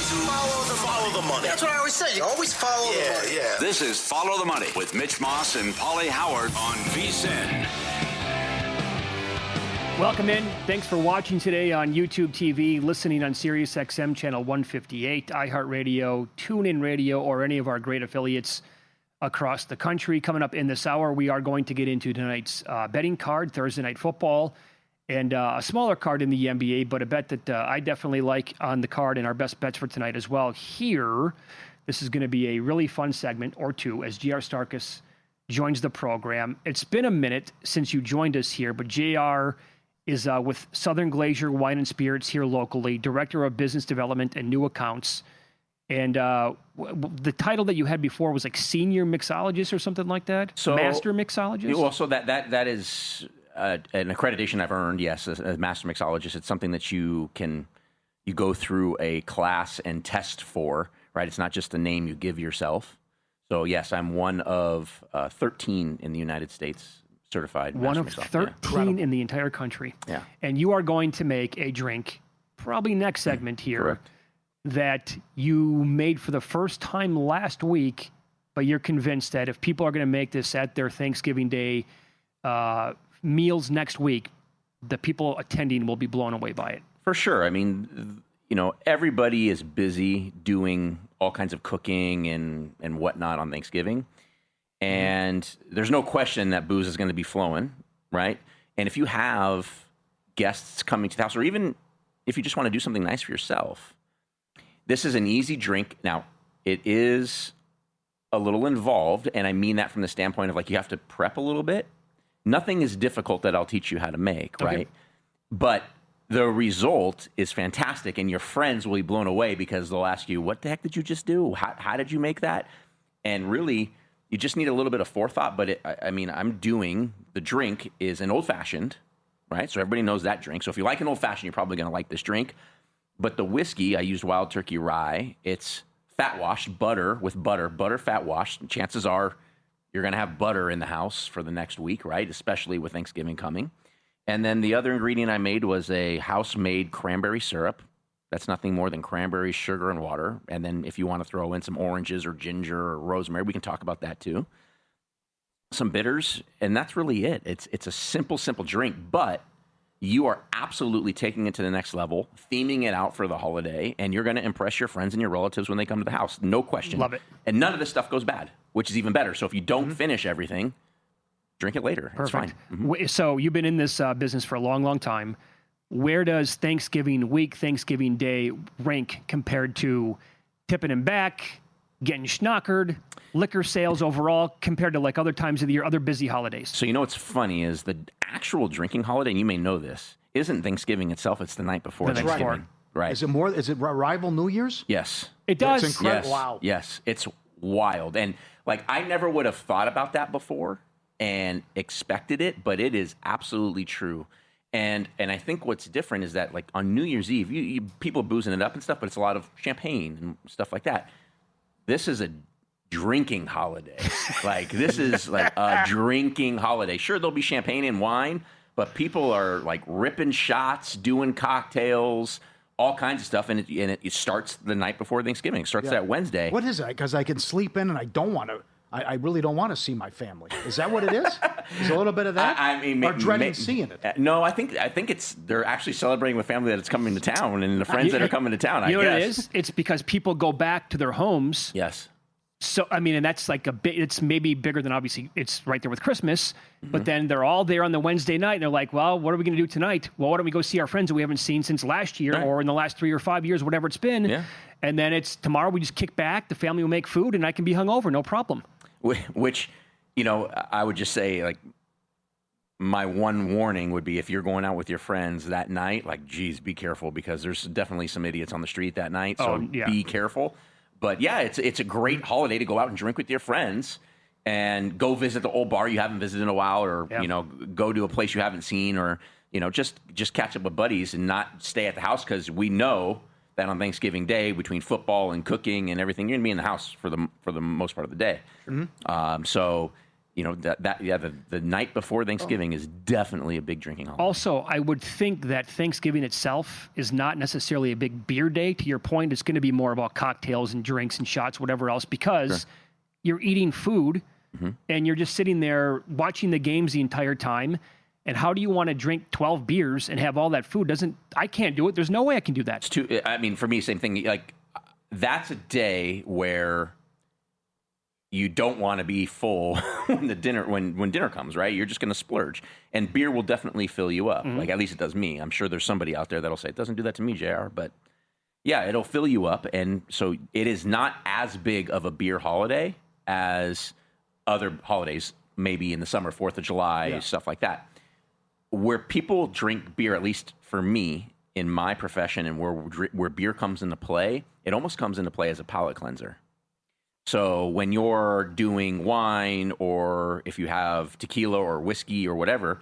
Follow the money. That's what I always say. You always follow the money. Yeah. This is Follow the Money with Mitch Moss and Pauly Howard on VSiN. Welcome in. Thanks for watching today on YouTube TV, listening on Sirius XM channel 158, iHeartRadio, TuneIn Radio, or any of our great affiliates across the country. Coming up in this hour, we are going to get into tonight's betting card, Thursday Night Football, and a smaller card in the NBA, but a bet that I definitely like on the card and our best bets for tonight as well. Here, this is going to be a really fun segment or two as JR Starkus joins the program. It's been a minute since you joined us here, but JR is with Southern Glacier Wine and Spirits here locally, Director of Business Development and New Accounts. And the title that you had before was like Senior Mixologist or something like that? So, Master Mixologist? Well, so that is an accreditation I've earned, yes, as Master Mixologist. It's something that you go through a class and test for, right? It's not just a name you give yourself. So, yes, I'm one of 13 in the United States certified. One of 13 in the entire country. Yeah. And you are going to make a drink, probably next segment here, correct, that you made for the first time last week, but you're convinced that if people are going to make this at their Thanksgiving Day meals next week, the people attending will be blown away by it. For sure. I mean, everybody is busy doing all kinds of cooking and whatnot on Thanksgiving. And there's no question that booze is going to be flowing, right? And if you have guests coming to the house, or even if you just want to do something nice for yourself, this is an easy drink. Now, it is a little involved, and I mean that from the standpoint of like you have to prep a little bit. Nothing is difficult that I'll teach you how to make, right? Okay. But the result is fantastic, and your friends will be blown away because they'll ask you, what the heck did you just do? How did you make that? And really, you just need a little bit of forethought, but I'm doing, the drink is an old-fashioned, right? So everybody knows that drink. So if you like an old-fashioned, you're probably going to like this drink. But the whiskey, I used Wild Turkey Rye. It's fat-washed, butter fat-washed. Chances are you're going to have butter in the house for the next week, right? Especially with Thanksgiving coming. And then the other ingredient I made was a house-made cranberry syrup. That's nothing more than cranberries, sugar, and water. And then if you want to throw in some oranges or ginger or rosemary, we can talk about that too. Some bitters, and that's really it. It's a simple drink, but you are absolutely taking it to the next level, theming it out for the holiday, and you're going to impress your friends and your relatives when they come to the house. No question. Love it. And none of this stuff goes bad, which is even better. So if you don't finish everything, drink it later. Perfect. It's fine. So you've been in this business for a long, long time. Where does Thanksgiving week, Thanksgiving Day rank compared to tipping him back, getting schnockered, liquor sales overall, compared to like other times of the year, other busy holidays? So you know what's funny is the actual drinking holiday, and you may know this, isn't Thanksgiving itself. It's the night before Thanksgiving. Right. Is it rival New Year's? Yes. It does. It's incredible. Yes. Wow. Yes. It's wild. And like I never would have thought about that before and expected it, but it is absolutely true. And I think what's different is that, like, on New Year's Eve, you people boozing it up and stuff, but it's a lot of champagne and stuff like that. This is a drinking holiday. Like, this is like a drinking holiday. Sure, there'll be champagne and wine, but people are, like, ripping shots, doing cocktails, all kinds of stuff, and it starts the night before Thanksgiving. It starts that Wednesday. What is it? Because I can sleep in, and I don't want to. I really don't want to see my family. Is that what it is? Is a little bit of that? I mean, or dreading seeing it? No, I think it's they're actually celebrating with family that it's coming to town and the friends that are coming to town. You know what it is? It's because people go back to their homes. Yes. So, I mean, and that's like it's maybe bigger than obviously it's right there with Christmas, but then they're all there on the Wednesday night and they're like, well, what are we going to do tonight? Well, why don't we go see our friends that we haven't seen since last year or in the last 3 or 5 years, whatever it's been. Yeah. And then it's tomorrow we just kick back, the family will make food and I can be hungover, no problem. Which, I would just say, like, my one warning would be if you're going out with your friends that night, like, geez, be careful because there's definitely some idiots on the street that night. So be careful. But yeah, it's a great holiday to go out and drink with your friends and go visit the old bar you haven't visited in a while, or go to a place you haven't seen, or just catch up with buddies and not stay at the house, because we know that on Thanksgiving Day, between football and cooking and everything, you're gonna be in the house for the most part of the day. So the night before Thanksgiving is definitely a big drinking holiday. Also, I would think that Thanksgiving itself is not necessarily a big beer day. To your point, it's going to be more about cocktails and drinks and shots, whatever else, because you're eating food and you're just sitting there watching the games the entire time. And how do you want to drink 12 beers and have all that food? I can't do it. There's no way I can do that. For me, same thing. Like, that's a day where you don't want to be full when dinner comes, right? You're just going to splurge. And beer will definitely fill you up. Like, at least it does me. I'm sure there's somebody out there that'll say, it doesn't do that to me, JR. But yeah, it'll fill you up. And so it is not as big of a beer holiday as other holidays, maybe in the summer, 4th of July, stuff like that. Where people drink beer, at least for me, in my profession, and where beer comes into play, it almost comes into play as a palate cleanser. So when you're doing wine, or if you have tequila or whiskey or whatever,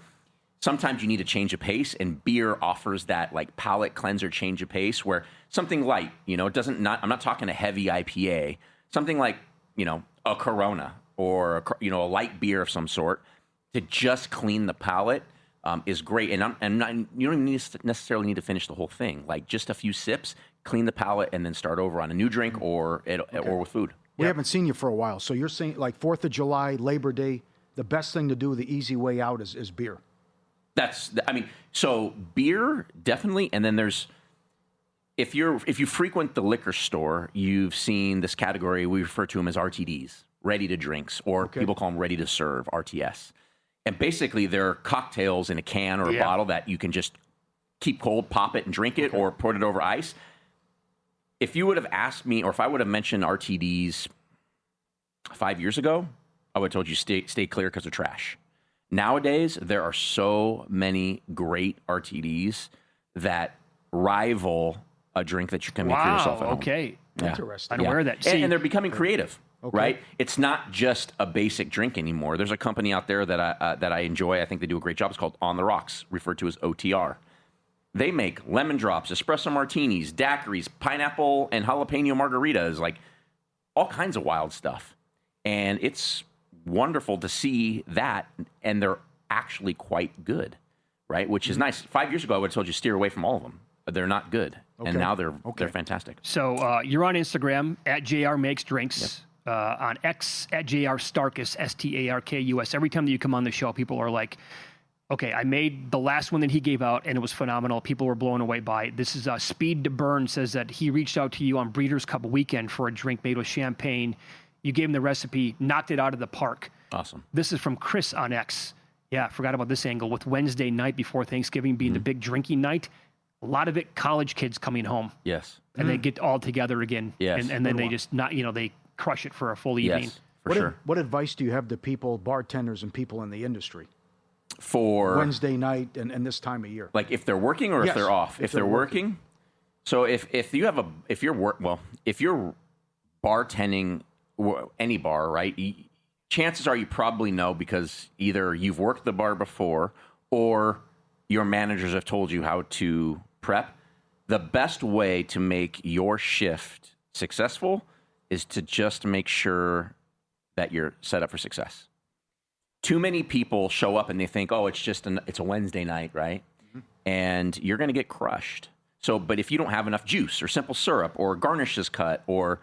sometimes you need a change of pace, and beer offers that like palate cleanser change of pace where something light, I'm not talking a heavy IPA, something like, a Corona or, a light beer of some sort to just clean the palate. Is great, and you don't even necessarily need to finish the whole thing. Like just a few sips, clean the palate, and then start over on a new drink or with food. We haven't seen you for a while, so you're saying like 4th of July, Labor Day, the best thing to do, the easy way out is beer. So beer definitely, and then there's if you frequent the liquor store, you've seen this category. We refer to them as RTDs, ready to drinks, or people call them ready to serve, RTS. And basically, they're cocktails in a can or a bottle that you can just keep cold, pop it, and drink it, or put it over ice. If you would have asked me, or if I would have mentioned RTDs 5 years ago, I would have told you stay clear because they're trash. Nowadays, there are so many great RTDs that rival a drink that you can make for yourself at home. Okay. Interesting. I'm aware of that. And they're becoming creative. Right? It's not just a basic drink anymore. There's a company out there that I enjoy. I think they do a great job. It's called On the Rocks, referred to as OTR. They make lemon drops, espresso martinis, daiquiris, pineapple and jalapeno margaritas, like all kinds of wild stuff. And it's wonderful to see that, and they're actually quite good, right? Which is nice. 5 years ago, I would have told you steer away from all of them. They're not good. And now they're fantastic. So you're on Instagram at JR Makes Drinks. Yep. On X at JR Starkus, Starkus. Every time that you come on the show, people are like, okay, I made the last one that he gave out, and it was phenomenal. People were blown away by it. This is Speed to Burn says that he reached out to you on Breeders' Cup weekend for a drink made with champagne. You gave him the recipe, knocked it out of the park. Awesome. This is from Chris on X. Yeah, forgot about this angle. With Wednesday night before Thanksgiving being the big drinking night, a lot of it college kids coming home. Yes. And they get all together again. Yes. And then they just they crush it for a full evening. Yes, for sure. What advice do you have to people, bartenders and people in the industry? For Wednesday night and this time of year. Like if they're working or if they're off? If they're working. So if you're bartending any bar, right? Chances are you probably know because either you've worked the bar before or your managers have told you how to prep. The best way to make your shift successful is to just make sure that you're set up for success. Too many people show up and they think, oh, it's a Wednesday night, right? Mm-hmm. And you're going to get crushed. So, but if you don't have enough juice or simple syrup or garnishes cut or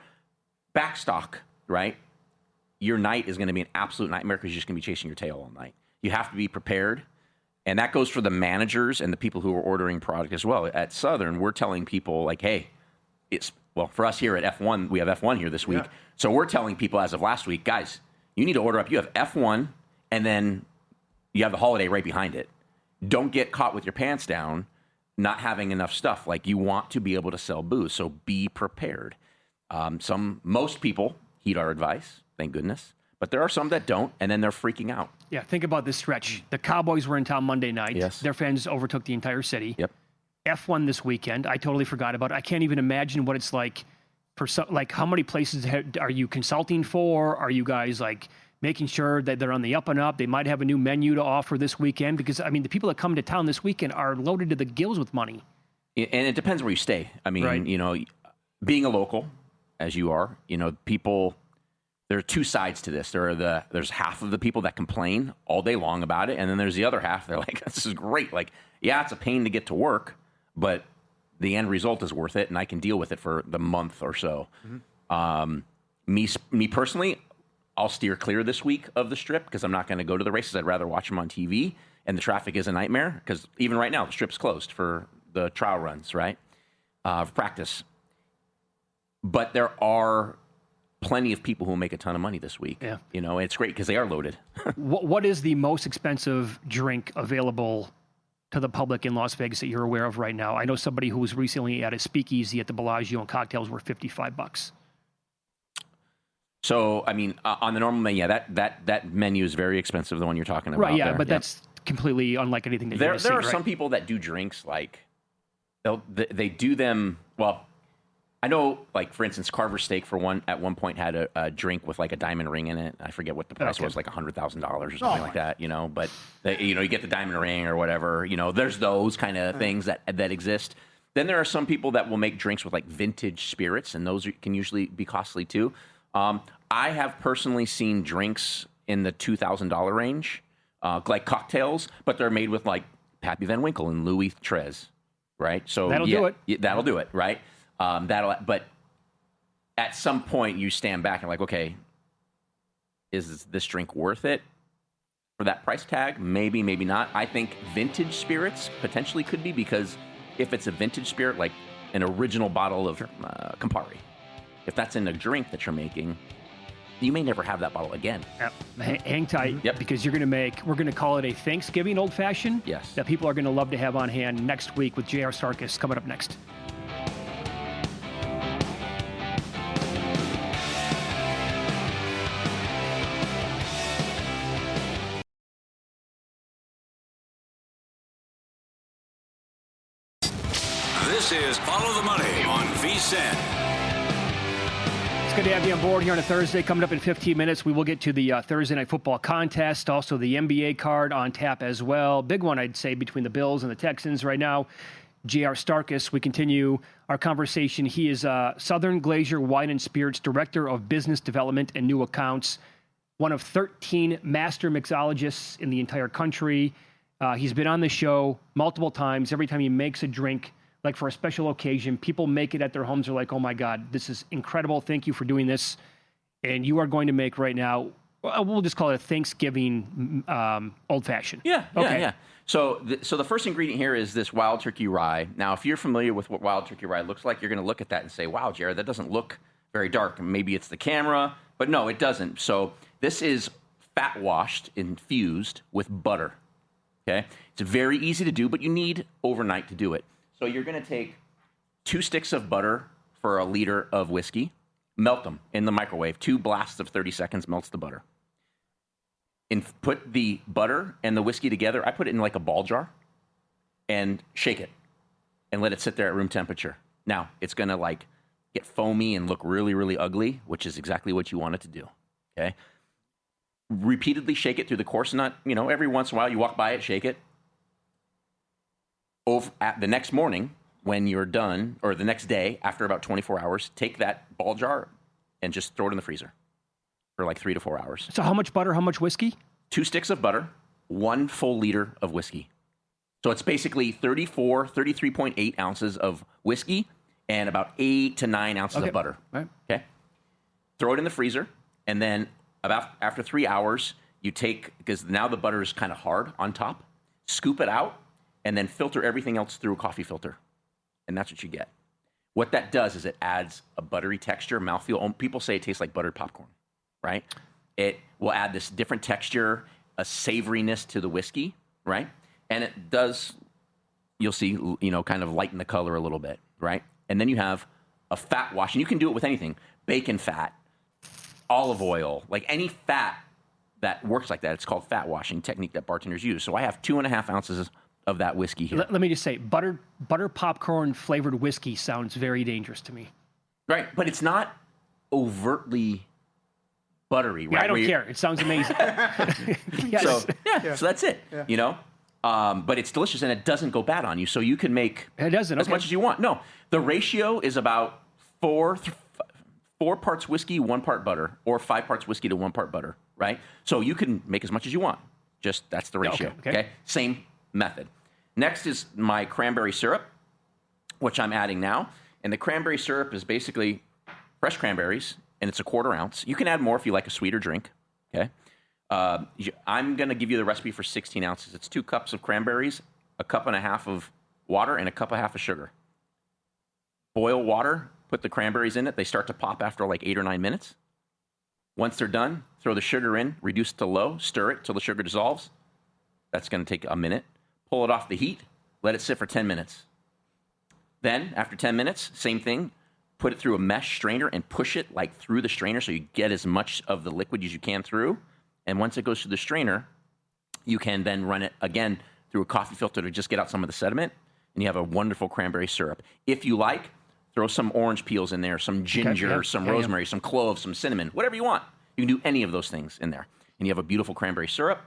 backstock, right? Your night is going to be an absolute nightmare because you're just going to be chasing your tail all night. You have to be prepared. And that goes for the managers and the people who are ordering product as well. At Southern, we're telling people like, hey, for us here at F1, we have F1 here this week. Yeah. So we're telling people as of last week, guys, you need to order up. You have F1, and then you have the holiday right behind it. Don't get caught with your pants down, not having enough stuff. Like you want to be able to sell booze, so be prepared. Most people heed our advice, thank goodness. But there are some that don't, and then they're freaking out. Yeah, think about this stretch. The Cowboys were in town Monday night. Yes. Their fans overtook the entire city. Yep. F1 this weekend. I totally forgot about it. I can't even imagine what it's like for how many places are you consulting for? Are you guys like making sure that they're on the up and up? They might have a new menu to offer this weekend because the people that come to town this weekend are loaded to the gills with money. And it depends where you stay. I mean, right. being a local as you are, people, there are two sides to this. There's half of the people that complain all day long about it, and then there's the other half. They're like, this is great. Like, yeah, it's a pain to get to work, but the end result is worth it, and I can deal with it for the month or so. Me personally, I'll steer clear this week of the Strip because I'm not going to go to the races. I'd rather watch them on TV, and the traffic is a nightmare because even right now, the Strip's closed for the trial runs, right, for practice. But there are plenty of people who will make a ton of money this week. Yeah. You know, it's great because they are loaded. What is the most expensive drink available to the public in Las Vegas that you're aware of right now? I know somebody who was recently at a speakeasy at the Bellagio and cocktails were $55. So, I mean, on the normal menu, yeah, that menu is very expensive, the one you're talking about. Right, yeah, there. but that's completely unlike anything that there you're are right? some people that do drinks like they do them well. I know, like, for instance, Carver Steak at one point had a drink with like a diamond ring in it. I forget what the price was, like $100,000 or something like that, you know. But you get the diamond ring or whatever. You know, there's those kind of things that exist. Then there are some people that will make drinks with like vintage spirits, and those can usually be costly too. I have personally seen drinks in the $2,000 range, like cocktails, but they're made with like Pappy Van Winkle and Louis XIII, right? So That'll do it. Yeah, that'll do it, right? But at some point you stand back and like, okay, is this drink worth it for that price tag? Maybe, maybe not. I think vintage spirits potentially could be, because if it's a vintage spirit, like an original bottle of Campari, if that's in a drink that you're making, you may never have that bottle again. Yep. Hang tight, Yep. because we're going to call it a Thanksgiving old fashioned. Yes. That people are going to love to have on hand next week with J.R. Starkus coming up next. This is Follow the Money on VSiN. It's good to have you on board here on a Thursday. Coming up in 15 minutes, we will get to the Thursday Night Football contest, also the NBA card on tap as well. Big one, I'd say, between the Bills and the Texans right now. J.R. Starkus, we continue our conversation. He is Southern Glacier Wine and Spirits Director of Business Development and New Accounts, one of 13 master mixologists in the entire country. He's been on the show multiple times. Every time he makes a drink, like for a special occasion, people make it at their homes. They're like, oh my God, this is incredible. Thank you for doing this. And you are going to make right now, we'll just call it a Thanksgiving old fashioned. Yeah, okay. yeah. So the first ingredient here is this wild turkey rye. Now, if you're familiar with what wild turkey rye looks like, you're going to look at that and say, wow, Jared, that doesn't look very dark. Maybe it's the camera, but no, it doesn't. So this is fat washed, infused with butter. Okay, it's very easy to do, but you need overnight to do it. So you're going to take 2 sticks of butter for a liter of whiskey, melt them in the microwave. 2 blasts of 30 seconds melts the butter. And put the butter and the whiskey together. I put it in like a ball jar and shake it and let it sit there at room temperature. Now, it's going to like get foamy and look really, really ugly, which is exactly what you want it to do. Okay? Repeatedly shake it through the course, not, every once in a while you walk by it, shake it. At the next morning, when you're done, or the next day, after about 24 hours, take that ball jar and just throw it in the freezer for like 3 to 4 hours. So how much butter, how much whiskey? 2 sticks of butter, 1 full liter of whiskey. So it's basically 33.8 ounces of whiskey and about 8 to 9 ounces of butter. Right. Okay. Throw it in the freezer, and then after 3 hours, you take, because now the butter is kind of hard on top, scoop it out, and then filter everything else through a coffee filter. And that's what you get. What that does is it adds a buttery texture, mouthfeel. People say it tastes like buttered popcorn, right? It will add this different texture, a savoriness to the whiskey, right? And it does, you'll see, kind of lighten the color a little bit, right? And then you have a fat wash, and you can do it with anything. Bacon fat, olive oil, like any fat that works like that. It's called fat washing technique that bartenders use. So I have 2.5 ounces of that whiskey here. Let me just say, butter popcorn flavored whiskey sounds very dangerous to me. Right, but it's not overtly buttery, right? Yeah, I don't care. It sounds amazing. Yes. So that's it, but it's delicious, and it doesn't go bad on you, so you can make it doesn't, as much as you want. No, the ratio is about 4 4 parts whiskey, 1 part butter, or 5 parts whiskey to 1 part butter, right? So you can make as much as you want. Just that's the ratio, okay? Same method. Next is my cranberry syrup, which I'm adding now. And the cranberry syrup is basically fresh cranberries, and it's a 1/4 ounce. You can add more if you like a sweeter drink, okay? I'm going to give you the recipe for 16 ounces. It's 2 cups of cranberries, 1.5 cups of water, and 1.5 cups of sugar. Boil water, put the cranberries in it. They start to pop after like 8 or 9 minutes. Once they're done, throw the sugar in, reduce it to low, stir it till the sugar dissolves. That's going to take a minute. Pull it off the heat, let it sit for 10 minutes. Then, after 10 minutes, same thing. Put it through a mesh strainer and push it like through the strainer so you get as much of the liquid as you can through. And once it goes through the strainer, you can then run it again through a coffee filter to just get out some of the sediment, and you have a wonderful cranberry syrup. If you like, throw some orange peels in there, some ginger, some rosemary, some cloves, some cinnamon, whatever you want. You can do any of those things in there. And you have a beautiful cranberry syrup.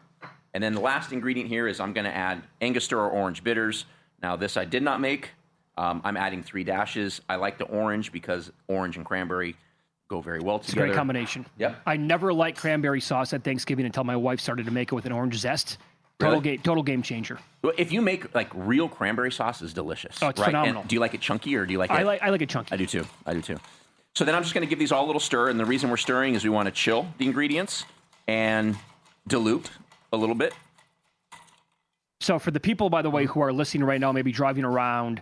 And then the last ingredient here is I'm going to add Angostura orange bitters. Now, this I did not make. I'm adding 3 dashes. I like the orange because orange and cranberry go very well together. It's a great combination. Yep. I never liked cranberry sauce at Thanksgiving until my wife started to make it with an orange zest. Total game changer. Well, if you make like real cranberry sauce, is delicious. Oh, it's right? phenomenal. And do you like it chunky or do you like it? I like it chunky. I do too. So then I'm just going to give these all a little stir, and the reason we're stirring is we want to chill the ingredients and dilute a little bit. So for the people, by the way, who are listening right now, maybe driving around,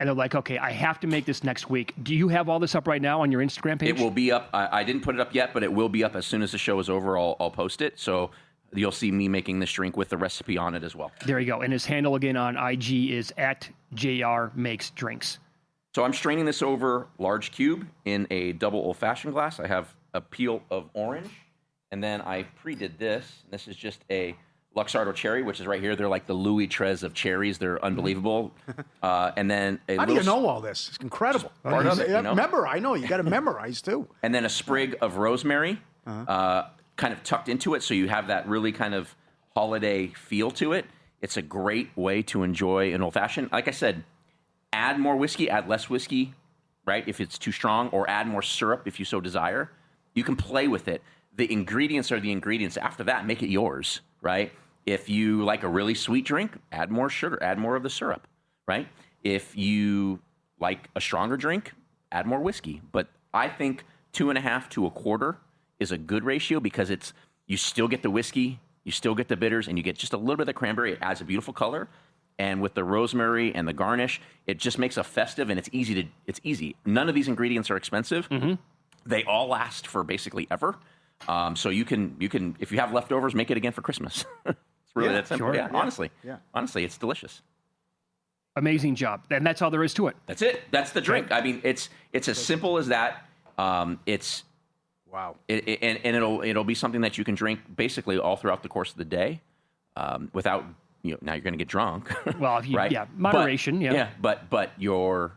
and they're like, okay, I have to make this next week. Do you have all this up right now on your Instagram page? It will be up. I didn't put it up yet, but it will be up as soon as the show is over. I'll post it. So you'll see me making this drink with the recipe on it as well. There you go. And his handle again on IG is @JRMakesDrinks. So I'm straining this over large cube in a double old-fashioned glass. I have a peel of orange, and then I pre-did this. This is just a Luxardo cherry, which is right here. They're like the Louis Trez of cherries. They're unbelievable. And then how do you know all this? It's incredible. Part of it, you know? Remember, I know you got to memorize too. And then a sprig of rosemary, kind of tucked into it, so you have that really kind of holiday feel to it. It's a great way to enjoy an old fashioned. Like I said, add more whiskey, add less whiskey, right? If it's too strong, or add more syrup if you so desire. You can play with it. The ingredients are the ingredients. After that, make it yours, right? If you like a really sweet drink, add more sugar, add more of the syrup, right? If you like a stronger drink, add more whiskey. But I think 2.5 to 1/4 is a good ratio because you still get the whiskey, you still get the bitters, and you get just a little bit of the cranberry. It adds a beautiful color. And with the rosemary and the garnish, it just makes a festive, and it's easy. None of these ingredients are expensive. Mm-hmm. They all last for basically ever. So you can, if you have leftovers, make it again for Christmas. It's really that simple. Sure. Yeah, honestly, it's delicious. Amazing job. And that's all there is to it. That's it. That's the drink. I mean, it's as simple as that. It's wow. And it'll be something that you can drink basically all throughout the course of the day, without, now you're going to get drunk. Well, if you, right? moderation. But you're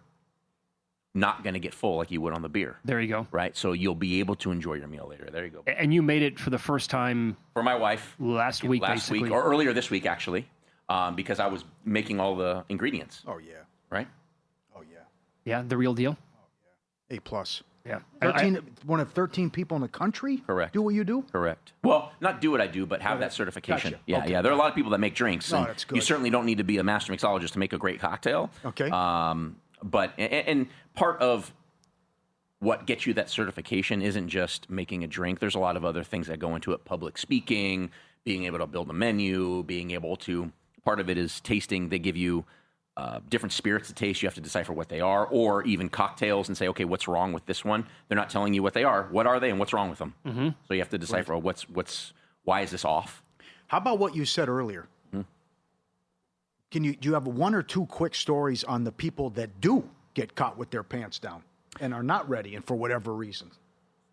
not going to get full like you would on the beer. There you go. Right? So you'll be able to enjoy your meal later. There you go. And you made it for the first time for my wife last week, or earlier this week, actually, because I was making all the ingredients. Oh, yeah. Right? Oh, yeah. Yeah, the real deal. A+. Yeah. 1 of 13 people in the country Correct. do what you do? Correct. Well, not do what I do, but have that certification. Gotcha. Yeah, Okay. yeah. There are a lot of people that make drinks. No, And that's good. You certainly don't need to be a master mixologist to make a great cocktail. Okay. But part of what gets you that certification isn't just making a drink. There's a lot of other things that go into it. Public speaking, being able to build a menu, being able to, part of it is tasting. They give you different spirits to taste. You have to decipher what they are, or even cocktails and say, okay, what's wrong with this one? They're not telling you what they are. What are they and what's wrong with them? Mm-hmm. So you have to decipher why is this off? How about what you said earlier? Do you have 1 or 2 quick stories on the people that do get caught with their pants down and are not ready, and for whatever reason?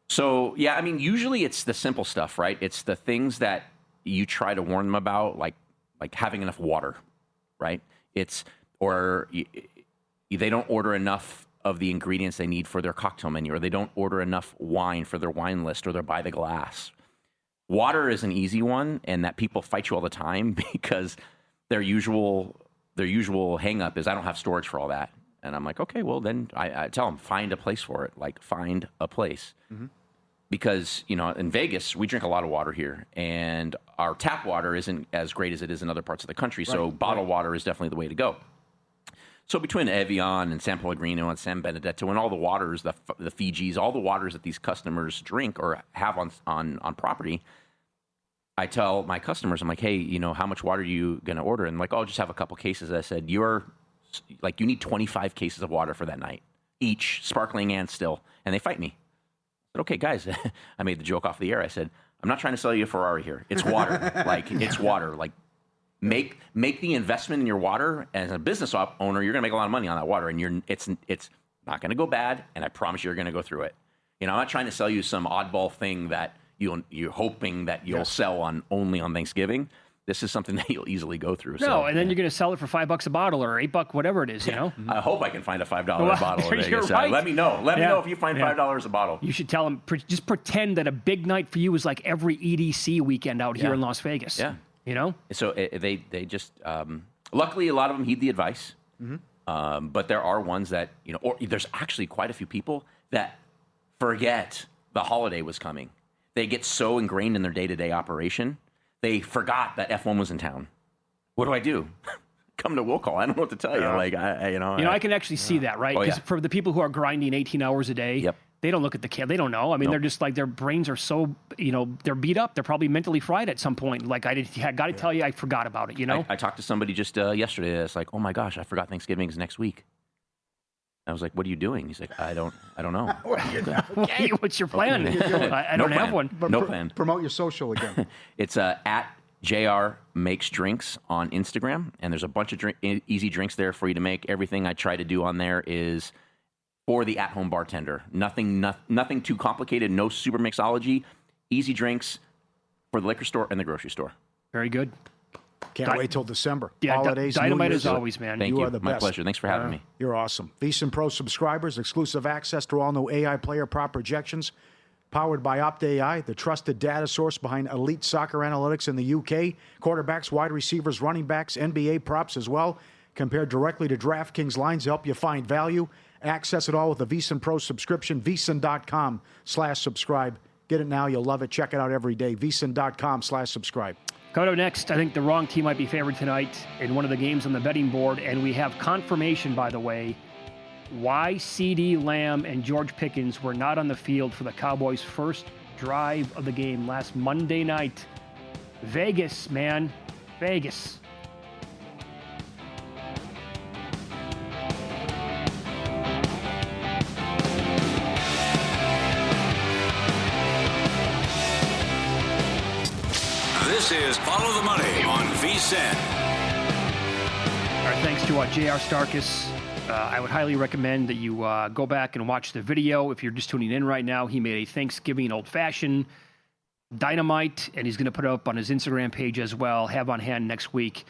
So, yeah, I mean, usually it's the simple stuff, right? It's the things that you try to warn them about, like having enough water, right? Or they don't order enough of the ingredients they need for their cocktail menu, or they don't order enough wine for their wine list, or they're by the glass. Water is an easy one, and that people fight you all the time because their usual hang-up is, I don't have storage for all that. And I'm like, okay, well, then I tell them, find a place for it. Like, find a place. Mm-hmm. Because, in Vegas, we drink a lot of water here. And our tap water isn't as great as it is in other parts of the country. So bottled water is definitely the way to go. So between Evian and San Pellegrino and San Benedetto and all the waters, the Fijis, all the waters that these customers drink or have on property, I tell my customers, I'm like, hey, how much water are you going to order? And like, oh, just have a couple cases. I said, you need 25 cases of water for that night, each, sparkling and still. And they fight me. I said, okay, guys, I made the joke off the air. I said, I'm not trying to sell you a Ferrari here. It's water. It's water. Make the investment in your water. As a business owner, you're going to make a lot of money on that water, and it's not going to go bad, and I promise you're going to go through it. I'm not trying to sell you some oddball thing that you're hoping that you'll sell only on Thanksgiving. This is something that you'll easily go through. No, and then you're going to sell it for $5 a bottle or $8, whatever it is. I hope I can find a $5 bottle in Vegas. Right. Let me know. Let me know if you find $5 a bottle. You should tell them. Just pretend that a big night for you is like every EDC weekend out here in Las Vegas. Yeah. So they just luckily a lot of them heed the advice. Mm-hmm. But there are ones that or there's actually quite a few people that forget the holiday was coming. They get so ingrained in their day-to-day operation, they forgot that F1 was in town. What do I do? Come to will call. I don't know what to tell you. I can actually see that, right? Because for the people who are grinding 18 hours a day, they don't look at the kid. They don't know. I mean, they're just like, their brains are so, they're beat up. They're probably mentally fried at some point. Like, I got to tell you, I forgot about it, I talked to somebody just yesterday that's like, oh my gosh, I forgot Thanksgiving is next week. I was like, what are you doing? He's like, I don't know. Okay, what's your plan? I don't have one. But no plan. Promote your social again. It's at JR Makes Drinks on Instagram, and there's a bunch of easy drinks there for you to make. Everything I try to do on there is for the at-home bartender. Nothing too complicated, no super mixology. Easy drinks for the liquor store and the grocery store. Very good. Can't wait till December. Yeah, Holidays, Dynamite as always, man. Thank you. Are the My best. pleasure. Thanks for having me. You're awesome. VSiN Pro subscribers, exclusive access to all new AI player prop projections, powered by OptAI, the trusted data source behind elite soccer analytics in the UK, quarterbacks, wide receivers, running backs, NBA props as well, compared directly to DraftKings lines to help you find value. Access it all with a VSiN Pro subscription, VSiN.com/subscribe. Get it now. You'll love it. Check it out every day. VSiN.com/subscribe. Coming up next, I think the wrong team might be favored tonight in one of the games on the betting board, and we have confirmation, by the way, why CeeDee Lamb and George Pickens were not on the field for the Cowboys' first drive of the game last Monday night. Vegas, man. Vegas. This is Follow the Money on VSiN. Our thanks to J.R. Starkus. I would highly recommend that you go back and watch the video. If you're just tuning in right now, he made a Thanksgiving old-fashioned dynamite, and he's going to put it up on his Instagram page as well. Have on hand next week.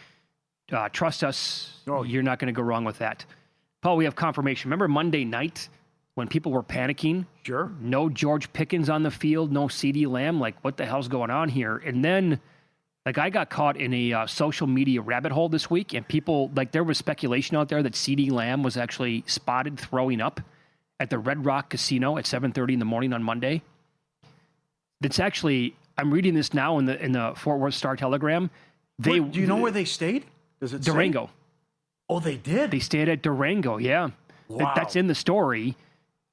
Trust us, you're not going to go wrong with that. Paul, we have confirmation. Remember Monday night when people were panicking? Sure. No George Pickens on the field, no CeeDee Lamb. Like, what the hell's going on here? And then I got caught in a social media rabbit hole this week, and people, there was speculation out there that CeeDee Lamb was actually spotted throwing up at the Red Rock Casino at 7:30 in the morning on Monday. That's actually, I'm reading this now in the Fort Worth Star-Telegram. Do you know where they stayed? Does it Durango. Say? Oh, they did? They stayed at Durango, yeah. Wow. That's in the story.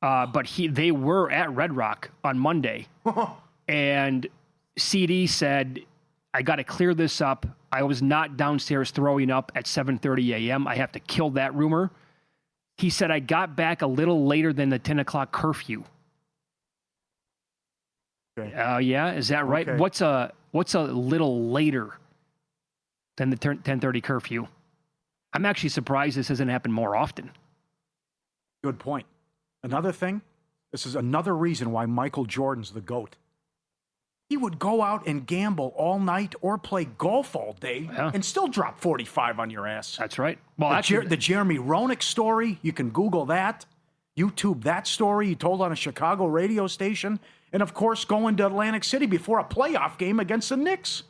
But they were at Red Rock on Monday. And CD said, I got to clear this up. I was not downstairs throwing up at 7:30 a.m. I have to kill that rumor. He said, I got back a little later than the 10 o'clock curfew. Okay. Yeah, is that right? Okay. What's a little later than the 10:30 curfew? I'm actually surprised this hasn't happened more often. Good point. Another thing, this is another reason why Michael Jordan's the GOAT. He would go out and gamble all night or play golf all day and still drop 45 on your ass. That's right. Well, the Jeremy Roenick story, you can Google that. YouTube that story he told on a Chicago radio station. And, of course, going to Atlantic City before a playoff game against the Knicks.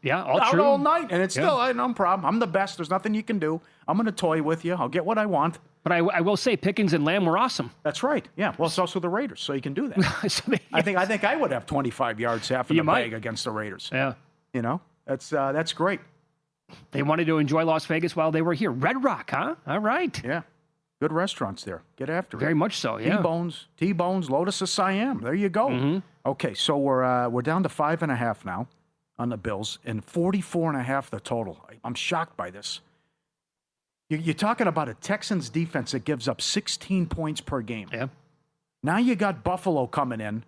Yeah, all out true. all night. And it's still no problem. I'm the best. There's nothing you can do. I'm going to toy with you. I'll get what I want. But I will say Pickens and Lamb were awesome. That's right. Yeah. Well, it's also the Raiders, so you can do that. So I think I would have 25 yards half in the bag against the Raiders. Yeah. You know, that's great. They wanted to enjoy Las Vegas while they were here. Red Rock, huh? All right. Yeah. Good restaurants there. Get after it. Very much so, yeah. T-Bones, Lotus of Siam. There you go. Mm-hmm. Okay, so we're down to 5.5 now on the Bills and 44.5 the total. I'm shocked by this. You're talking about a Texans defense that gives up 16 points per game. Yeah. Now you got Buffalo coming in,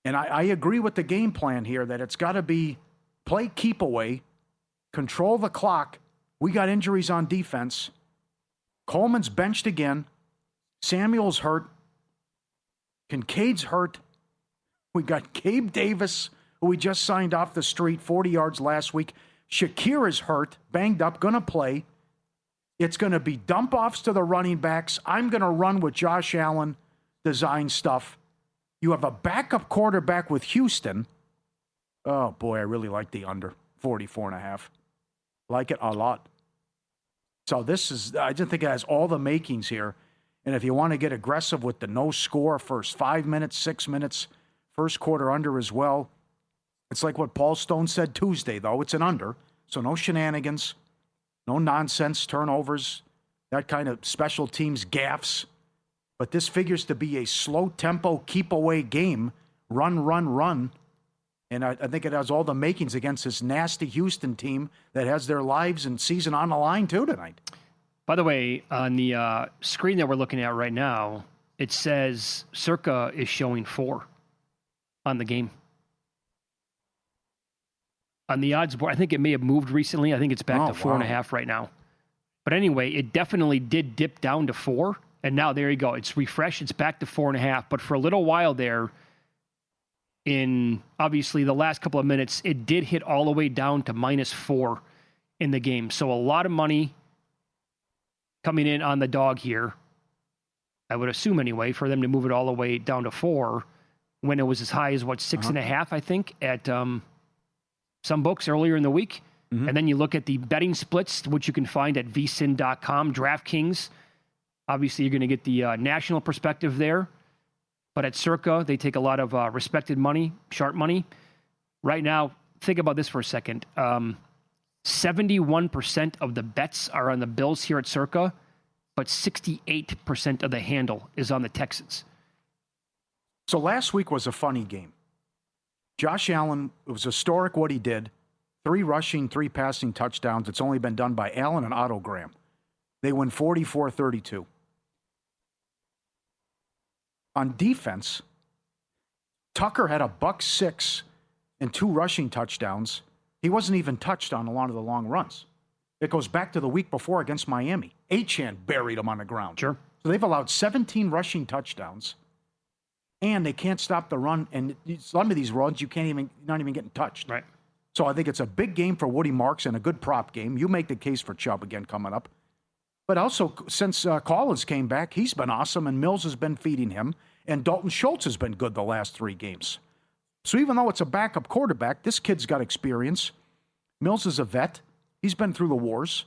and I agree with the game plan here that it's got to be play keep away, control the clock. We got injuries on defense. Coleman's benched again. Samuel's hurt. Kincaid's hurt. We got Gabe Davis, who we just signed off the street, 40 yards last week. Shakir is hurt, banged up, going to play. It's going to be dump-offs to the running backs. I'm going to run with Josh Allen, design stuff. You have a backup quarterback with Houston. Oh, boy, I really like the under, 44.5. Like it a lot. So I just think it has all the makings here. And if you want to get aggressive with the no score first 5 minutes, 6 minutes, first quarter under as well. It's like what Paul Stone said Tuesday, though. It's an under. So no shenanigans, no nonsense, turnovers, that kind of special teams gaffes. But this figures to be a slow tempo, keep away game. Run. And I think it has all the makings against this nasty Houston team that has their lives and season on the line, too, tonight. By the way, on the screen that we're looking at right now, it says Circa is showing 4 on the game. On the odds board, I think it may have moved recently. I think it's back to 4.5 right now. But anyway, it definitely did dip down to 4. And now there you go. It's refreshed. It's back to 4.5. But for a little while there, in obviously the last couple of minutes, it did hit all the way down to -4 in the game. So a lot of money coming in on the dog here. I would assume anyway, for them to move it all the way down to 4 when it was as high as 6.5, I think, at some books earlier in the week. Mm-hmm. And then you look at the betting splits, which you can find at vsin.com, DraftKings. Obviously, you're going to get the national perspective there. But at Circa, they take a lot of respected money, sharp money. Right now, think about this for a second. 71% of the bets are on the Bills here at Circa, but 68% of the handle is on the Texans. So last week was a funny game. Josh Allen, it was historic what he did. 3 rushing, 3 passing touchdowns. It's only been done by Allen and Otto Graham. They win 44-32. On defense, Tucker had a $106 and 2 rushing touchdowns. He wasn't even touched on a lot of the long runs. It goes back to the week before against Miami. Achane buried him on the ground. Sure. So they've allowed 17 rushing touchdowns, and they can't stop the run. And some of these runs, you're not even getting touched. Right. So I think it's a big game for Woody Marks and a good prop game. You make the case for Chubb again coming up. But also, since Collins came back, he's been awesome, and Mills has been feeding him, and Dalton Schultz has been good the last 3 games. So even though it's a backup quarterback, this kid's got experience. Mills is a vet. He's been through the wars,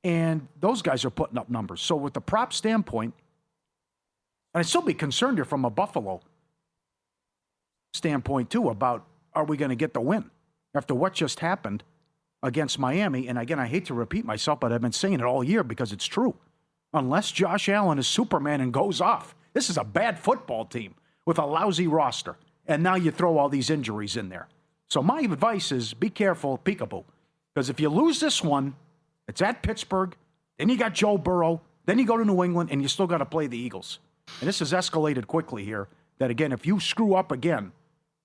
and those guys are putting up numbers. So with the prop standpoint, and I'd still be concerned here from a Buffalo standpoint, too, about are we going to get the win after what just happened against Miami. And again, I hate to repeat myself, but I've been saying it all year because it's true. Unless Josh Allen is Superman and goes off, this is a bad football team with a lousy roster. And now you throw all these injuries in there. So my advice is be careful, peekaboo. Because if you lose this one, it's at Pittsburgh, then you got Joe Burrow, then you go to New England, and you still got to play the Eagles. And this has escalated quickly here, that again, if you screw up again,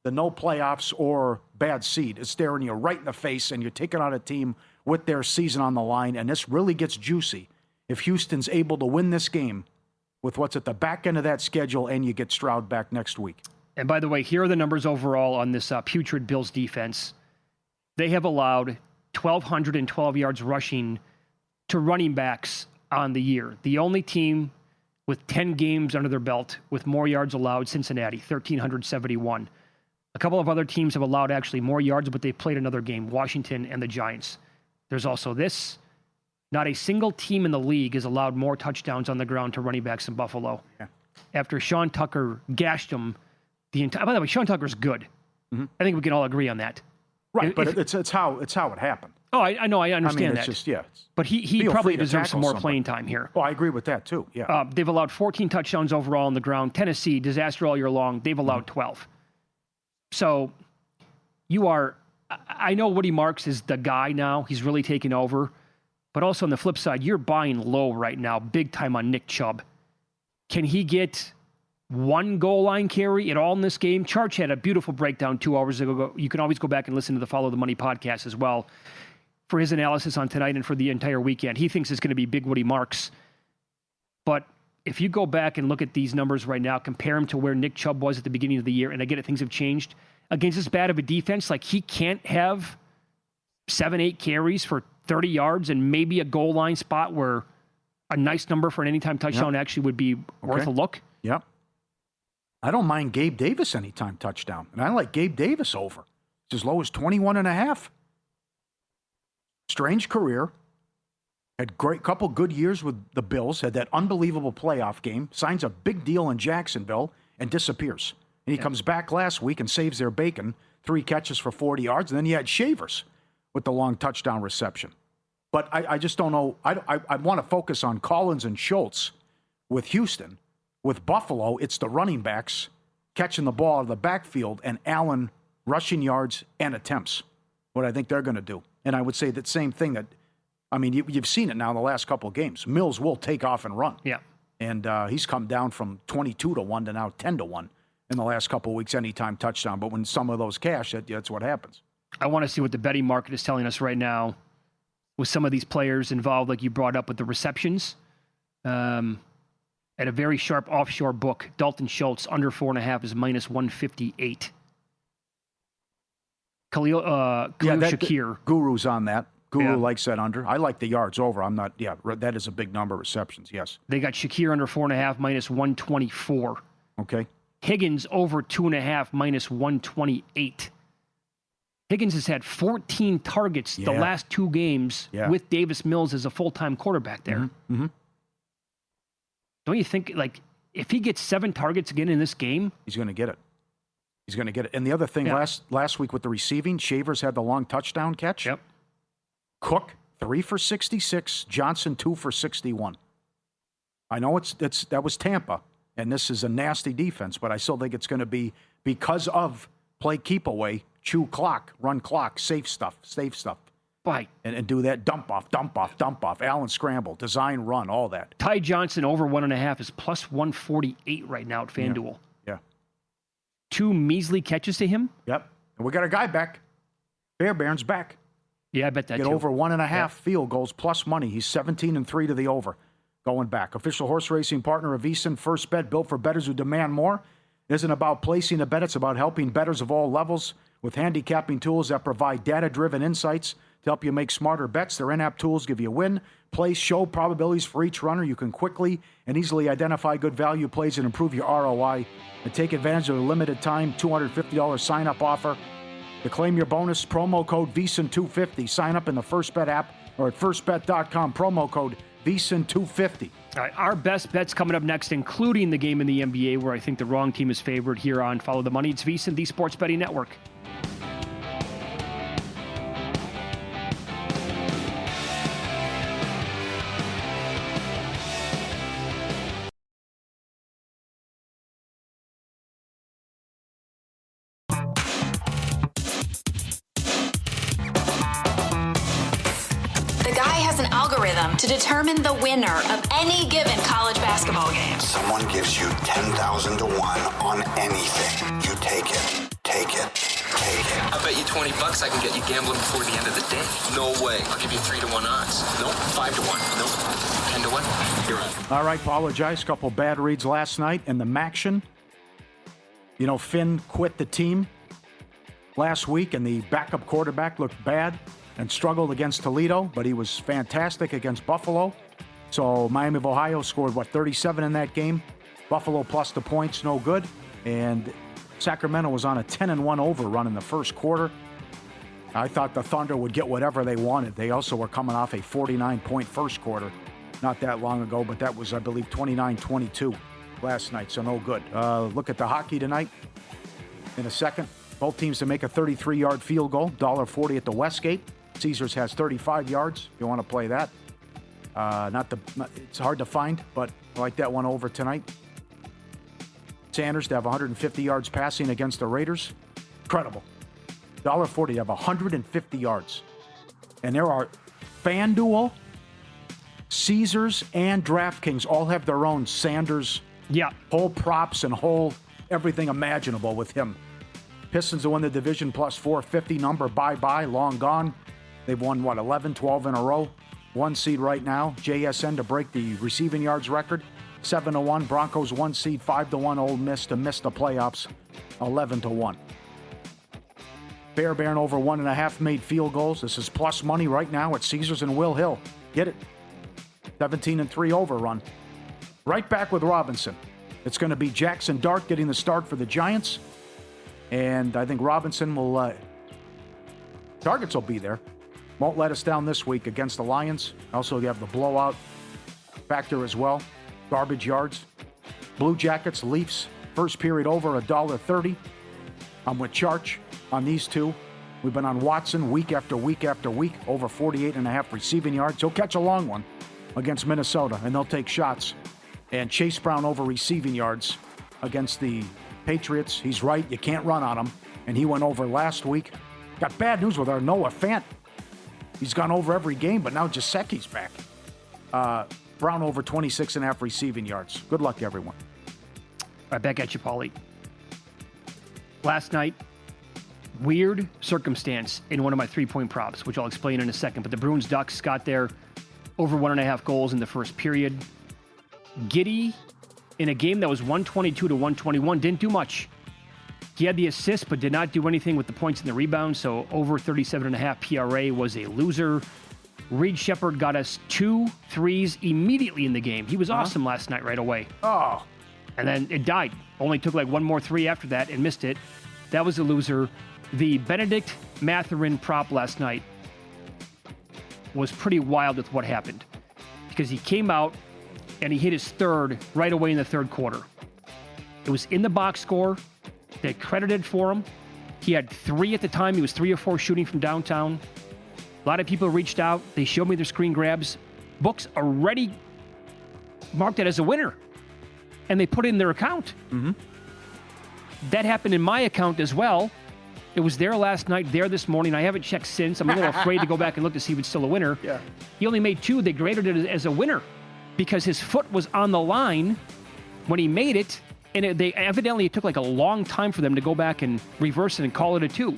the no playoffs or bad seed is staring you right in the face, and you're taking on a team with their season on the line, and this really gets juicy if Houston's able to win this game with what's at the back end of that schedule, and you get Stroud back next week. And by the way, here are the numbers overall on this putrid Bills defense. They have allowed 1,212 yards rushing to running backs on the year. The only team with 10 games under their belt with more yards allowed, Cincinnati, 1,371. A couple of other teams have allowed actually more yards, but they played another game, Washington and the Giants. There's also this. Not a single team in the league has allowed more touchdowns on the ground to running backs than Buffalo. Yeah. After Sean Tucker gashed him the entire. By the way, Sean Tucker's good. Mm-hmm. I think we can all agree on that. Right, but it's how it happened. Oh, I know, I understand it's that. just, yeah. But he probably deserves some more somebody. playing time here. Oh, I agree with that too. Yeah. They've allowed 14 touchdowns overall on the ground. Tennessee, disaster all year long. They've allowed 12. So you are. I know Woody Marks is the guy now. He's really taken over. But also on the flip side, you're buying low right now, big time on Nick Chubb. Can he get one goal line carry at all in this game? Charge had a beautiful breakdown 2 hours ago. You can always go back and listen to the Follow the Money podcast as well for his analysis on tonight and for the entire weekend. He thinks it's going to be big Woody Marks. But if you go back and look at these numbers right now, compare them to where Nick Chubb was at the beginning of the year, and I get it, things have changed. Against this bad of a defense, like he can't have 7-8 carries for 30 yards and maybe a goal line spot where a nice number for an anytime touchdown actually would be worth a look. Yep. I don't mind Gabe Davis anytime touchdown. And I like Gabe Davis over. It's as low as 21.5. Strange career. Had great couple good years with the Bills. Had that unbelievable playoff game. Signs a big deal in Jacksonville and disappears. And he comes back last week and saves their bacon. 3 catches for 40 yards. And then he had Shavers with the long touchdown reception. But I just don't know. I want to focus on Collins and Schultz with Houston. With Buffalo, it's the running backs catching the ball out of the backfield and Allen rushing yards and attempts, what I think they're going to do. And I would say that same thing that, I mean, you've seen it now in the last couple of games. Mills will take off and run. Yeah. And he's come down from 22-1 to now 10-1 in the last couple of weeks, anytime touchdown. But when some of those cash, that's what happens. I want to see what the betting market is telling us right now with some of these players involved, like you brought up with the receptions. At a very sharp offshore book, Dalton Schultz under 4.5 is minus 158. Khalil Shakir. Guru's on that. Guru likes that under. I like the yards over. I'm not. Yeah, that is a big number. Receptions. Yes. They got Shakir under 4.5 minus 124. Okay. Higgins over 2.5 minus 128. Higgins has had 14 targets the last 2 games with Davis Mills as a full-time quarterback there. Mm-hmm. Mm-hmm. Don't you think, like, if he gets 7 targets again in this game? He's going to get it. He's going to get it. And the other thing, last week with the receiving, Shavers had the long touchdown catch. Yep. Cook, 3 for 66. Johnson, 2 for 61. I know that was Tampa, and this is a nasty defense, but I still think it's going to be because of play keep away, chew clock, run clock, safe stuff. Right. And do that dump off, Allen scramble, design run, all that. Ty Johnson over 1.5 is plus 148 right now at FanDuel. Yeah. 2 measly catches to him. Yep. And we got a guy back. Fairbairn's back. Yeah, I bet that Get too. over 1.5 field goals plus money. He's 17-3 to the over. Going back. Official horse racing partner of VSiN. First bet built for bettors who demand more. It isn't about placing a bet. It's about helping bettors of all levels with handicapping tools that provide data-driven insights to help you make smarter bets. Their in-app tools give you a win, place, show probabilities for each runner. You can quickly and easily identify good value plays and improve your ROI. And take advantage of a limited time $250 sign-up offer. To claim your bonus, promo code VSiN250. Sign up in the First Bet app or at firstbet.com. Promo code VSiN250. All right, our best bets coming up next, including the game in the NBA where I think the wrong team is favored here on Follow the Money. It's VSiN, the Sports Betting Network. To determine the winner of any given college basketball game. Someone gives you 10,000 to 1 on anything. You take it. Take it. Take it. I bet you $20 I can get you gambling before the end of the day. No way. I'll give you 3-1 odds. Nope. 5-1. Nope. 10-1. You're on. All right, apologize. Couple bad reads last night in the Maction. You know, Finn quit the team last week, and the backup quarterback looked bad and struggled against Toledo, but he was fantastic against Buffalo. So Miami of Ohio scored, 37 in that game. Buffalo plus the points, no good. And Sacramento was on a 10-1 overrun in the first quarter. I thought the Thunder would get whatever they wanted. They also were coming off a 49-point first quarter not that long ago, but that was, I believe, 29-22 last night, so no good. Look at the hockey tonight in a second. Both teams to make a 33-yard field goal, $1.40 at the Westgate. Caesars has 35 yards, if you want to play that. It's hard to find, but I like that one over tonight. Sanders to have 150 yards passing against the Raiders. Incredible. $1.40 to have 150 yards. And there are FanDuel, Caesars, and DraftKings all have their own Sanders whole props and whole everything imaginable with him. Pistons to win the division plus 450 number. Bye-bye, long gone. They've won, 11, 12 in a row. 1 seed right now. JSN to break the receiving yards record. 7-1. Broncos 1 seed. 5-1. Ole Miss to miss the playoffs. 11-1. Bear over 1.5 made field goals. This is plus money right now at Caesars and Will Hill. Get it. 17-3 overrun. Right back with Robinson. It's going to be Jackson Dart getting the start for the Giants. And I think Robinson will... targets will be there. Won't let us down this week against the Lions. Also, you have the blowout factor as well. Garbage yards. Blue Jackets, Leafs. First period over, $1.30. I'm with Charch on these two. We've been on Watson week after week after week. Over 48.5 receiving yards. He'll catch a long one against Minnesota, and they'll take shots. And Chase Brown over receiving yards against the Patriots. He's right. You can't run on him. And he went over last week. Got bad news with our Noah Fant. He's gone over every game, but now Gesicki's back. Brown over 26.5 receiving yards. Good luck, everyone. Right back at you, Pauly. Last night, weird circumstance in one of my 3-point props, which I'll explain in a second. But the Bruins Ducks got there over 1.5 goals in the first period. Giddey, in a game that was 122-121, didn't do much. He had the assist, but did not do anything with the points and the rebounds, so over 37.5 PRA was a loser. Reed Shepherd got us 2 threes immediately in the game. He was awesome last night right away. Oh. And then it died. Only took like one more 3 after that and missed it. That was a loser. The Benedict Mathurin prop last night was pretty wild with what happened. Because he came out and he hit his third right away in the third quarter. It was in the box score. They credited for him. He had 3 at the time. He was 3 or 4 shooting from downtown. A lot of people reached out. They showed me their screen grabs. Books already marked it as a winner. And they put it in their account. Mm-hmm. That happened in my account as well. It was there last night, there this morning. I haven't checked since. I'm a little afraid to go back and look to see if it's still a winner. Yeah. He only made 2. They graded it as a winner because his foot was on the line when he made it. And it took like a long time for them to go back and reverse it and call it a 2.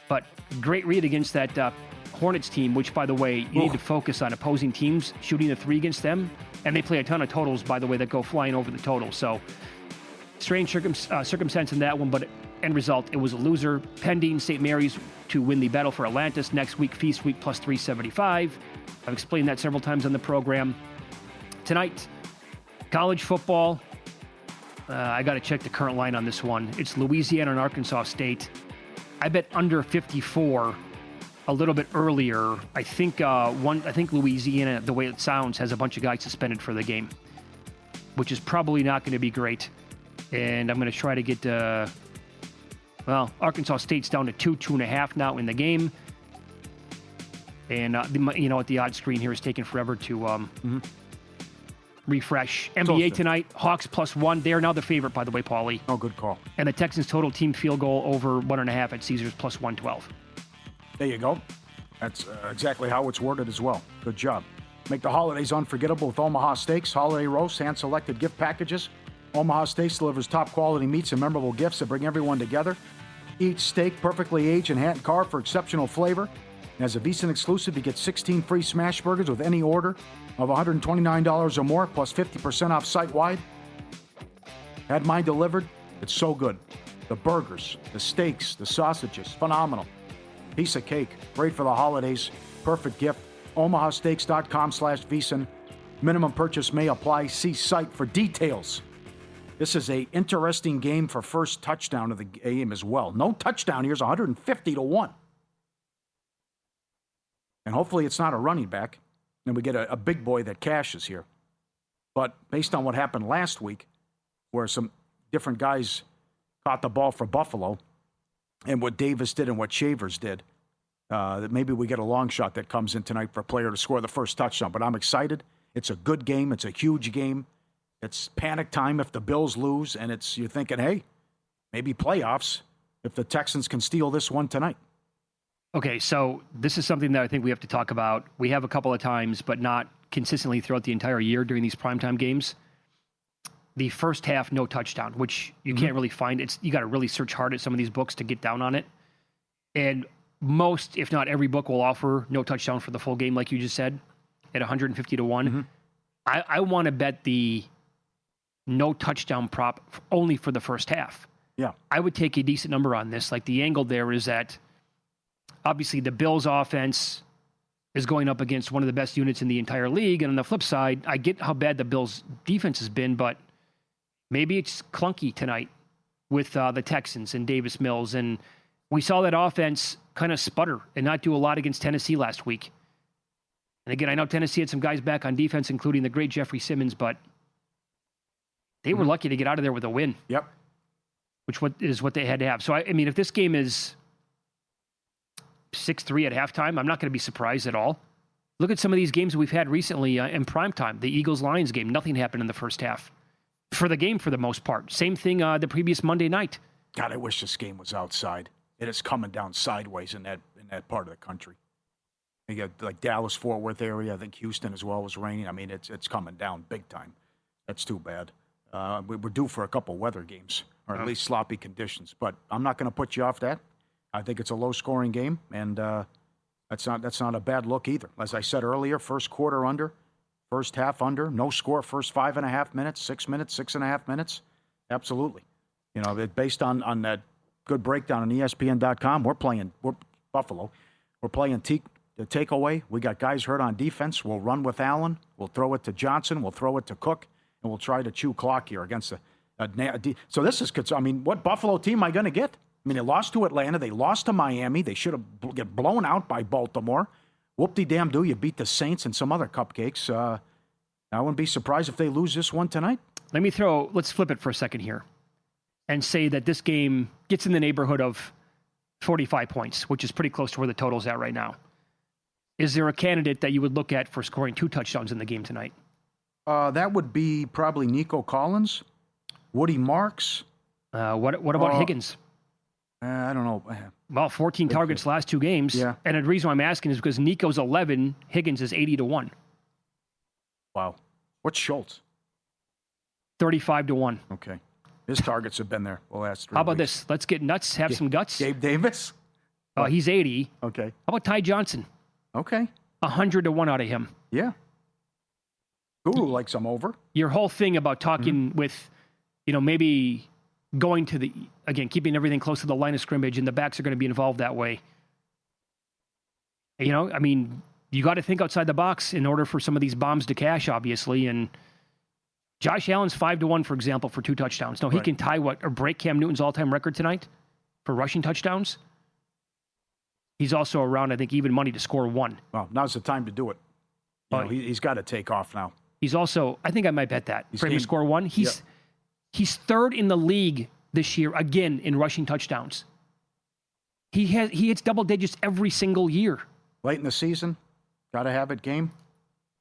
But great read against that Hornets team, which, by the way, you need to focus on opposing teams shooting the 3 against them. And they play a ton of totals, by the way, that go flying over the total. So strange circumstance in that one, but end result, it was a loser. Pending St. Mary's to win the battle for Atlantis next week, Feast Week plus 375. I've explained that several times on the program. Tonight, college football. I got to check the current line on this one. It's Louisiana and Arkansas State. I bet under 54 a little bit earlier. I think Louisiana, the way it sounds, has a bunch of guys suspended for the game, which is probably not going to be great. And I'm going to try to get Arkansas State's down to 2.5 now in the game. And what the odd screen here is taking forever to refresh. NBA tonight, Hawks +1. They are now the favorite, by the way, Pauly. Oh, good call. And the Texans total team field goal over 1.5 at Caesars +112. There you go. That's exactly how it's worded as well. Good job. Make the holidays unforgettable with Omaha Steaks, holiday roasts, hand-selected gift packages. Omaha Steaks delivers top-quality meats and memorable gifts that bring everyone together. Each steak perfectly aged and hand-carved for exceptional flavor. And as a VSiN exclusive, you get 16 free smash burgers with any order of $129 or more, plus 50% off site-wide. Had mine delivered. It's so good. The burgers, the steaks, the sausages, phenomenal. Piece of cake. Great for the holidays. Perfect gift. omahasteaks.com/VSiN. Minimum purchase may apply. See site for details. This is a interesting game for first touchdown of the game as well. No touchdown. Here's 150-1. And hopefully it's not a running back, and we get a big boy that cashes here. But based on what happened last week, where some different guys caught the ball for Buffalo, and what Davis did and what Shavers did, that maybe we get a long shot that comes in tonight for a player to score the first touchdown. But I'm excited. It's a good game. It's a huge game. It's panic time if the Bills lose, and you're thinking, hey, maybe playoffs if the Texans can steal this one tonight. Okay, so this is something that I think we have to talk about. We have a couple of times, but not consistently throughout the entire year during these primetime games. The first half, no touchdown, which you can't really find. You got to really search hard at some of these books to get down on it. And most, if not every book, will offer no touchdown for the full game, like you just said, at 150 to 1. I want to bet the no touchdown prop only for the first half. Yeah. I would take a decent number on this. Like, the angle there is that obviously the Bills offense is going up against one of the best units in the entire league. And on the flip side, I get how bad the Bills defense has been, but maybe it's clunky tonight with the Texans and Davis Mills. And we saw that offense kind of sputter and not do a lot against Tennessee last week. And again, I know Tennessee had some guys back on defense, including the great Jeffrey Simmons, but they were lucky to get out of there with a win. Yep. Which is what they had to have. So, I mean, if this game is 6-3 at halftime, I'm not going to be surprised at all. Look at some of these games we've had recently in primetime. The Eagles-Lions game, nothing happened in the first half. For the game, for the most part. Same thing the previous Monday night. God, I wish this game was outside. It is coming down sideways in that part of the country. You got like Dallas, Fort Worth area. I think Houston as well was raining. I mean, it's coming down big time. That's too bad. We're due for a couple weather games, or at least sloppy conditions. But I'm not going to put you off that. I think it's a low-scoring game, and that's not a bad look either. As I said earlier, first quarter under, first half under, no score first 5.5 minutes, 6 minutes, 6.5 minutes. Absolutely. You know, based on that good breakdown on ESPN.com, we're Buffalo. We're playing the takeaway. We got guys hurt on defense. We'll run with Allen. We'll throw it to Johnson. We'll throw it to Cook, and we'll try to chew clock here against so this is, I mean, what Buffalo team am I going to get? I mean, they lost to Atlanta. They lost to Miami. They should have get blown out by Baltimore. Whoop-de-damn-do, you beat the Saints and some other cupcakes. I wouldn't be surprised if they lose this one tonight. Let's flip it for a second here and say that this game gets in the neighborhood of 45 points, which is pretty close to where the total's at right now. Is there a candidate that you would look at for scoring 2 touchdowns in the game tonight? That would be probably Nico Collins, Woody Marks. What about Higgins? I don't know. Well, 14 targets last 2 games. Yeah. And the reason why I'm asking is because Nico's 11, Higgins is 80 to 1. Wow. What's Schultz? 35 to 1. Okay. His targets have been there the last 3 How about weeks. this? Let's get nuts, have some guts. Gabe Davis? He's 80. Okay. How about Ty Johnson? Okay. 100 to 1 out of him. Yeah. Guru likes him over. Your whole thing about talking with, maybe going to keeping everything close to the line of scrimmage, and the backs are going to be involved that way. I mean, you got to think outside the box in order for some of these bombs to cash, obviously. And Josh Allen's 5 to 1, for example, for 2 touchdowns. No, he can tie or break Cam Newton's all-time record tonight for rushing touchdowns. He's also around, I think, even money to score 1. Well, now's the time to do it. He's got to take off now. He's also, I think I might bet that, for him to score 1. He's 3rd in the league this year, again, in rushing touchdowns. He hits double digits every single year. Late in the season, got to have it game,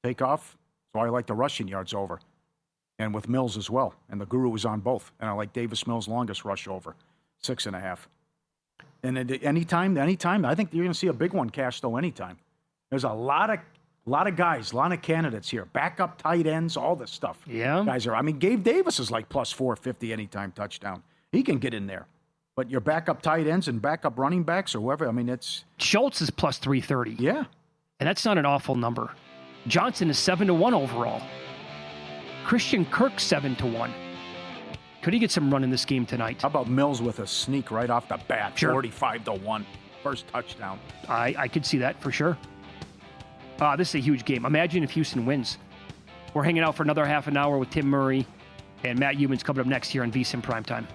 take off. So I like the rushing yards over. And with Mills as well. And the Guru was on both. And I like Davis Mills' longest rush over, 6.5. And anytime, I think you're going to see a big one cash, though, anytime. There's a lot of guys, a lot of candidates here. Backup tight ends, all this stuff. Yeah. Gabe Davis is like plus 450 anytime touchdown. He can get in there. But your backup tight ends and backup running backs or whoever, I mean, it's... Schultz is plus 330. Yeah. And that's not an awful number. Johnson is 7 to 1 overall. Christian Kirk 7 to 1. Could he get some run in this game tonight? How about Mills with a sneak right off the bat? Sure. 45 to 1. First touchdown. I could see that for sure. This is a huge game. Imagine if Houston wins. We're hanging out for another half an hour with Tim Murray and Matt Youmans coming up next here on VSiN Primetime.